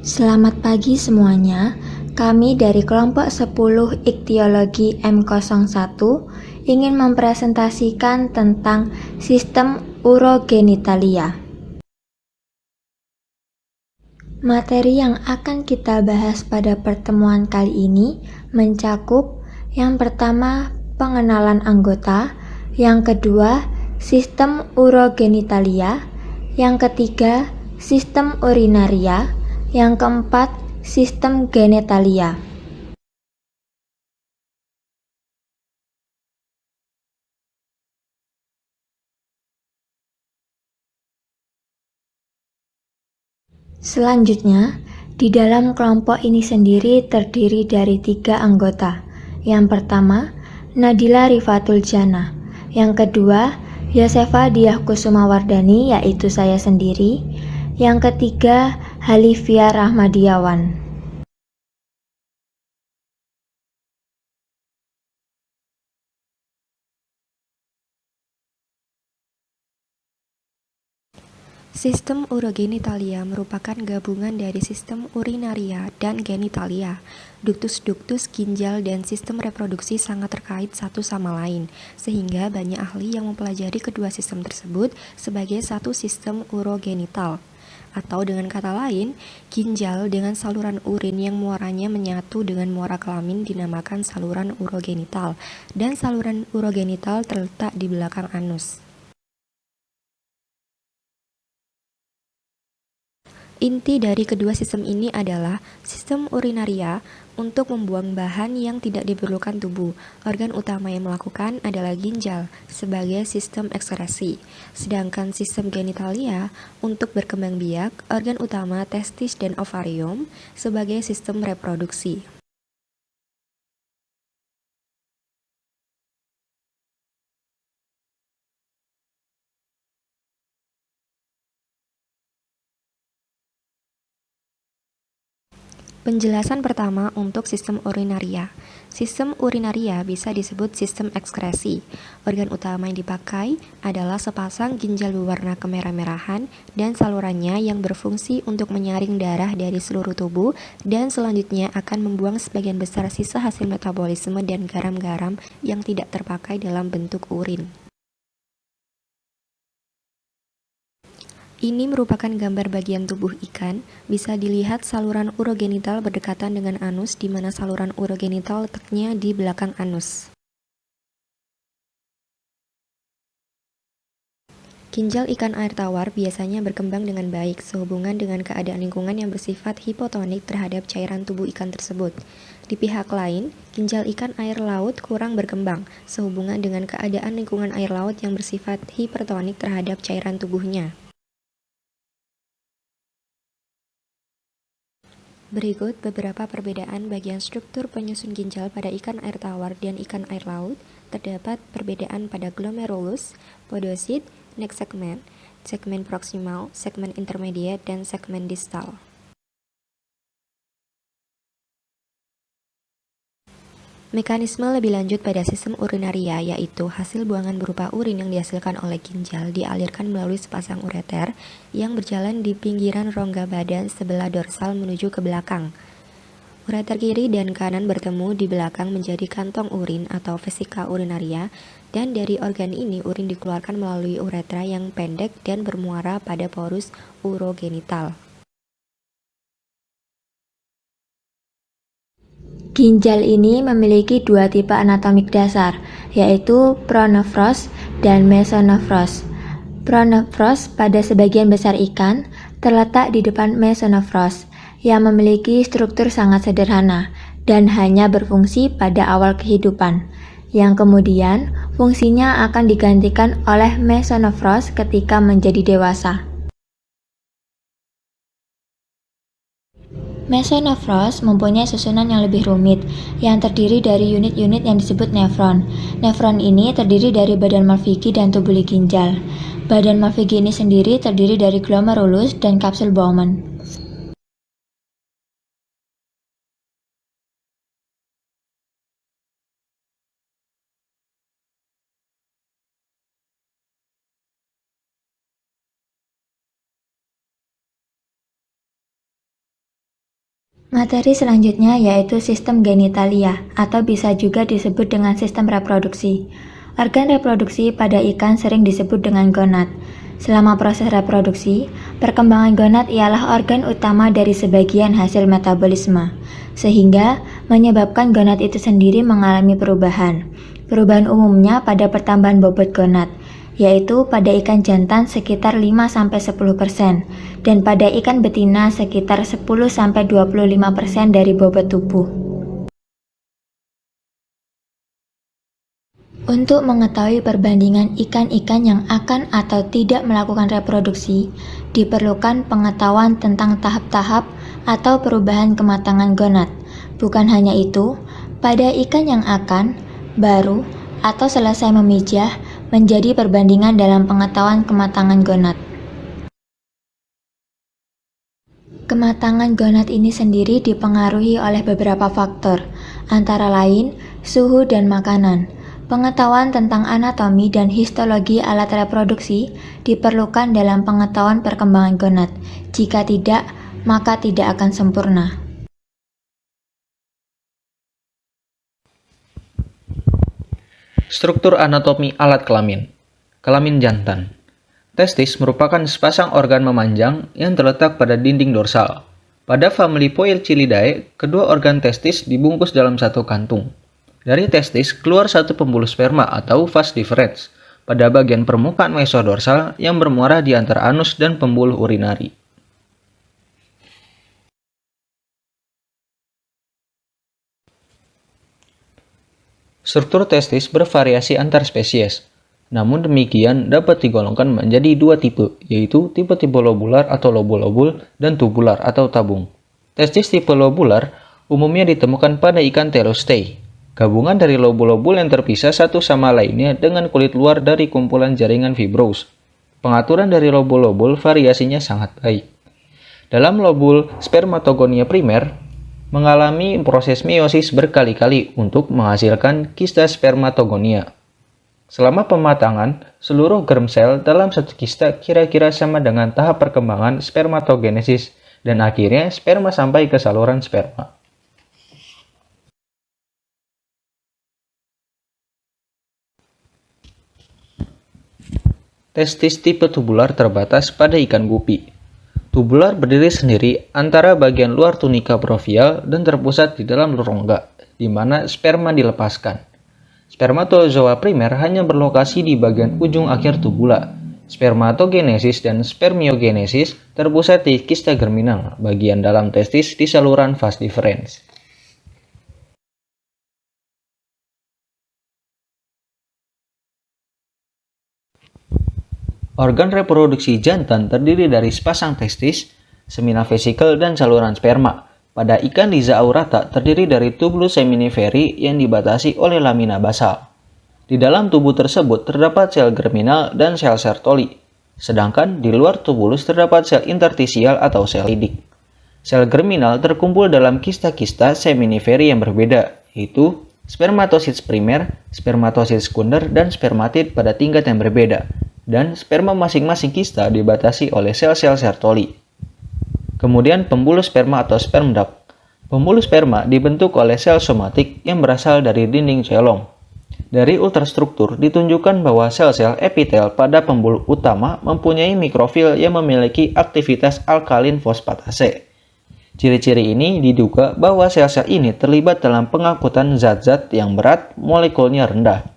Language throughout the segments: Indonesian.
Selamat pagi semuanya. Kami dari kelompok 10 Iktiologi M01 ingin mempresentasikan tentang sistem urogenitalia. Materi yang akan kita bahas pada pertemuan kali ini mencakup yang pertama pengenalan anggota, yang kedua sistem urogenitalia, yang ketiga sistem urinaria, yang keempat sistem genitalia. Selanjutnya, di dalam kelompok ini sendiri terdiri dari 3 anggota. Yang pertama, Nadila Rifatul Jannah. Yang kedua, Yosefa Diah Kusumawardani, yaitu saya sendiri. Yang ketiga, Halifia Rahmadiawan. Sistem urogenitalia merupakan gabungan dari sistem urinaria dan genitalia. Duktus-duktus ginjal dan sistem reproduksi sangat terkait satu sama lain, sehingga banyak ahli yang mempelajari kedua sistem tersebut sebagai satu sistem urogenital. Atau dengan kata lain, ginjal dengan saluran urin yang muaranya menyatu dengan muara kelamin dinamakan saluran urogenital, dan saluran urogenital terletak di belakang anus. Inti dari kedua sistem ini adalah sistem urinaria untuk membuang bahan yang tidak diperlukan tubuh. Organ utama yang melakukan adalah ginjal sebagai sistem ekskresi. Sedangkan sistem genitalia untuk berkembang biak, organ utama testis dan ovarium sebagai sistem reproduksi. Penjelasan pertama untuk sistem urinaria. Sistem urinaria bisa disebut sistem ekskresi. Organ utama yang dipakai adalah sepasang ginjal berwarna kemerah-merahan dan salurannya yang berfungsi untuk menyaring darah dari seluruh tubuh dan selanjutnya akan membuang sebagian besar sisa hasil metabolisme dan garam-garam yang tidak terpakai dalam bentuk urin. Ini merupakan gambar bagian tubuh ikan. Bisa dilihat saluran urogenital berdekatan dengan anus, di mana saluran urogenital letaknya di belakang anus. Ginjal ikan air tawar biasanya berkembang dengan baik sehubungan dengan keadaan lingkungan yang bersifat hipotonik terhadap cairan tubuh ikan tersebut. Di pihak lain, ginjal ikan air laut kurang berkembang sehubungan dengan keadaan lingkungan air laut yang bersifat hipertonik terhadap cairan tubuhnya. Berikut beberapa perbedaan bagian struktur penyusun ginjal pada ikan air tawar dan ikan air laut. Terdapat perbedaan pada glomerulus, podosit, neck segment, segmen proksimal, segmen intermediate, dan segmen distal. Mekanisme lebih lanjut pada sistem urinaria, yaitu hasil buangan berupa urin yang dihasilkan oleh ginjal dialirkan melalui sepasang ureter yang berjalan di pinggiran rongga badan sebelah dorsal menuju ke belakang. Ureter kiri dan kanan bertemu di belakang menjadi kantong urin atau vesika urinaria, dan dari organ ini urin dikeluarkan melalui uretra yang pendek dan bermuara pada porus urogenital. Ginjal ini memiliki 2 tipe anatomik dasar, yaitu pronefros dan mesonefros. Pronefros pada sebagian besar ikan terletak di depan mesonefros, yang memiliki struktur sangat sederhana dan hanya berfungsi pada awal kehidupan, yang kemudian fungsinya akan digantikan oleh mesonefros ketika menjadi dewasa. Mesonefros mempunyai susunan yang lebih rumit, yang terdiri dari unit-unit yang disebut nefron. Nefron ini terdiri dari badan Malpighi dan tubuli ginjal. Badan Malpighi ini sendiri terdiri dari glomerulus dan kapsul Bowman. Materi selanjutnya yaitu sistem genitalia atau bisa juga disebut dengan sistem reproduksi. Organ reproduksi pada ikan sering disebut dengan gonad. Selama proses reproduksi, perkembangan gonad ialah organ utama dari sebagian hasil metabolisme, sehingga menyebabkan gonad itu sendiri mengalami perubahan. Perubahan umumnya pada pertambahan bobot gonad, yaitu pada ikan jantan sekitar 5-10% dan pada ikan betina sekitar 10-25% dari bobot tubuh. Untuk mengetahui perbandingan ikan-ikan yang akan atau tidak melakukan reproduksi, diperlukan pengetahuan tentang tahap-tahap atau perubahan kematangan gonad. Bukan hanya itu, pada ikan yang akan, baru, atau selesai memijah, menjadi perbandingan dalam pengetahuan kematangan gonad. Kematangan gonad ini sendiri dipengaruhi oleh beberapa faktor, antara lain suhu dan makanan. Pengetahuan tentang anatomi dan histologi alat reproduksi diperlukan dalam pengetahuan perkembangan gonad. Jika tidak, maka tidak akan sempurna. Struktur anatomi alat kelamin. Kelamin jantan. Testis merupakan sepasang organ memanjang yang terletak pada dinding dorsal. Pada famili Poecilidae, kedua organ testis dibungkus dalam satu kantung. Dari testis keluar satu pembuluh sperma atau vas deferens pada bagian permukaan mesodorsal yang bermuara di antara anus dan pembuluh urinari. Struktur testis bervariasi antar spesies. Namun demikian dapat digolongkan menjadi dua tipe, yaitu tipe-tipe lobular atau lobul-lobul dan tubular atau tabung. Testis tipe lobular umumnya ditemukan pada ikan Telostei, gabungan dari lobul-lobul yang terpisah satu sama lainnya dengan kulit luar dari kumpulan jaringan fibros. Pengaturan dari lobul-lobul variasinya sangat baik. Dalam lobul spermatogonia primer, mengalami proses meiosis berkali-kali untuk menghasilkan kista spermatogonia. Selama pematangan, seluruh germ sel dalam satu kista kira-kira sama dengan tahap perkembangan spermatogenesis dan akhirnya sperma sampai ke saluran sperma. Testis tipe tubular terbatas pada ikan gupi. Tubular berdiri sendiri antara bagian luar tunika provial dan terpusat di dalam rongga, di mana sperma dilepaskan. Spermatozoa primer hanya berlokasi di bagian ujung akhir tubula. Spermatogenesis dan spermiogenesis terpusat di kista germinal, bagian dalam testis di saluran vas deferens. Organ reproduksi jantan terdiri dari sepasang testis, semina vesikel, dan saluran sperma. Pada ikan Liza aurata terdiri dari tubulus seminiferi yang dibatasi oleh lamina basal. Di dalam tubuh tersebut terdapat sel germinal dan sel Sertoli, sedangkan di luar tubulus terdapat sel interstisial atau sel lidik. Sel germinal terkumpul dalam kista-kista seminiferi yang berbeda, yaitu spermatosit primer, spermatosit sekunder, dan spermatid pada tingkat yang berbeda, dan sperma masing-masing kista dibatasi oleh sel-sel Sertoli. Kemudian pembuluh sperma atau sperm duct. Pembuluh sperma dibentuk oleh sel somatik yang berasal dari dinding celong. Dari ultrastruktur ditunjukkan bahwa sel-sel epitel pada pembuluh utama mempunyai mikrofil yang memiliki aktivitas alkalin fosfatase. Ciri-ciri ini diduga bahwa sel-sel ini terlibat dalam pengangkutan zat-zat yang berat molekulnya rendah.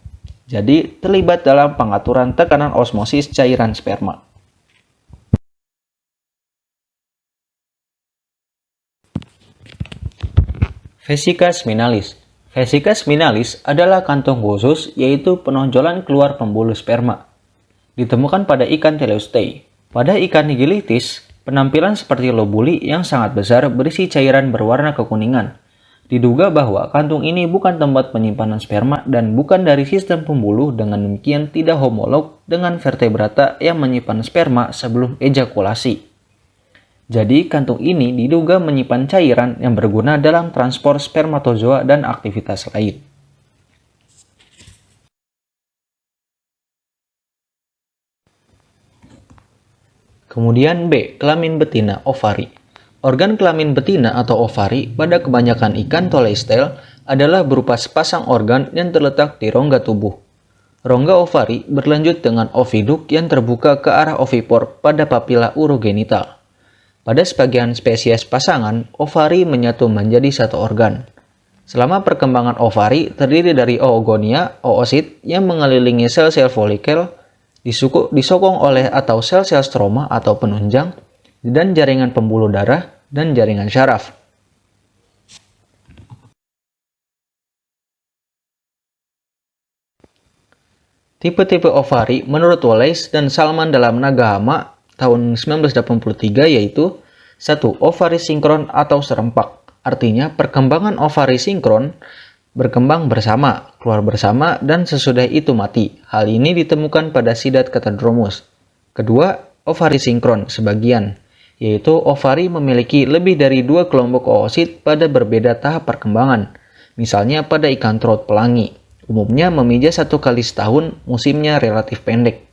Jadi terlibat dalam pengaturan tekanan osmosis cairan sperma. Vesica seminalis. Vesica seminalis adalah kantung khusus yaitu penonjolan keluar pembuluh sperma. Ditemukan pada ikan Telostei. Pada ikan Nigilitis, penampilan seperti lobuli yang sangat besar berisi cairan berwarna kekuningan. Diduga bahwa kantung ini bukan tempat penyimpanan sperma dan bukan dari sistem pembuluh, dengan demikian tidak homolog dengan vertebrata yang menyimpan sperma sebelum ejakulasi. Jadi, kantung ini diduga menyimpan cairan yang berguna dalam transport spermatozoa dan aktivitas lain. Kemudian B. Kelamin betina ovari. Organ kelamin betina atau ovari pada kebanyakan ikan toleistel adalah berupa sepasang organ yang terletak di rongga tubuh. Rongga ovari berlanjut dengan oviduk yang terbuka ke arah ovipor pada papila urogenital. Pada sebagian spesies pasangan, ovari menyatu menjadi satu organ. Selama perkembangan ovari terdiri dari oogonia, oosit yang mengelilingi sel-sel folikel, disokong oleh atau sel-sel stroma atau penunjang, dan jaringan pembuluh darah dan jaringan syaraf. Tipe-tipe ovari menurut Wallace dan Salman dalam Nagahama tahun 1983 yaitu 1. Ovari sinkron atau serempak. Artinya perkembangan ovari sinkron berkembang bersama, keluar bersama, dan sesudah itu mati. Hal ini ditemukan pada Sidat Catadromus. Kedua, ovari sinkron sebagian, yaitu ovari memiliki lebih dari 2 kelompok oosit pada berbeda tahap perkembangan. Misalnya pada ikan trout pelangi, umumnya memijah 1 kali setahun, musimnya relatif pendek.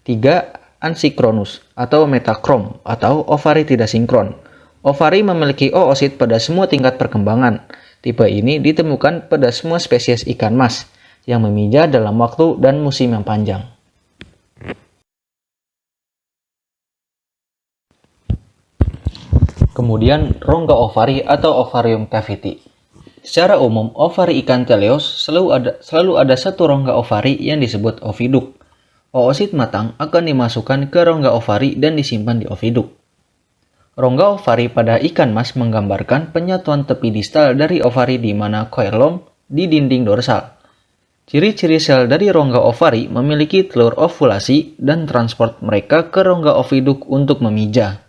3. Ansinkronus atau metakrom atau ovari tidak sinkron. Ovari memiliki oosit pada semua tingkat perkembangan. Tipe ini ditemukan pada semua spesies ikan mas yang memijah dalam waktu dan musim yang panjang. Kemudian, rongga ovari atau ovarium cavity. Secara umum, ovari ikan teleos selalu ada satu rongga ovari yang disebut oviduk. Oosit matang akan dimasukkan ke rongga ovari dan disimpan di oviduk. Rongga ovari pada ikan mas menggambarkan penyatuan tepi distal dari ovari di mana koilom di dinding dorsal. Ciri-ciri sel dari rongga ovari memiliki telur ovulasi dan transport mereka ke rongga oviduk untuk memijah.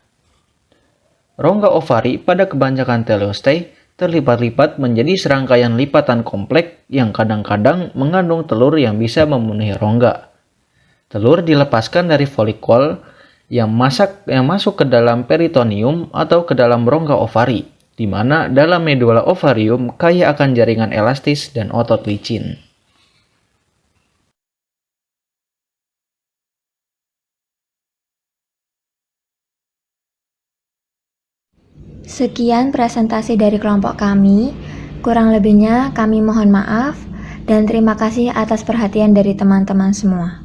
Rongga ovari pada kebanyakan teleostei terlipat-lipat menjadi serangkaian lipatan kompleks yang kadang-kadang mengandung telur yang bisa memenuhi rongga. Telur dilepaskan dari folikul yang masuk ke dalam peritoneum atau ke dalam rongga ovari, di mana dalam medula ovarium kaya akan jaringan elastis dan otot licin. Sekian presentasi dari kelompok kami. Kurang lebihnya kami mohon maaf dan terima kasih atas perhatian dari teman-teman semua.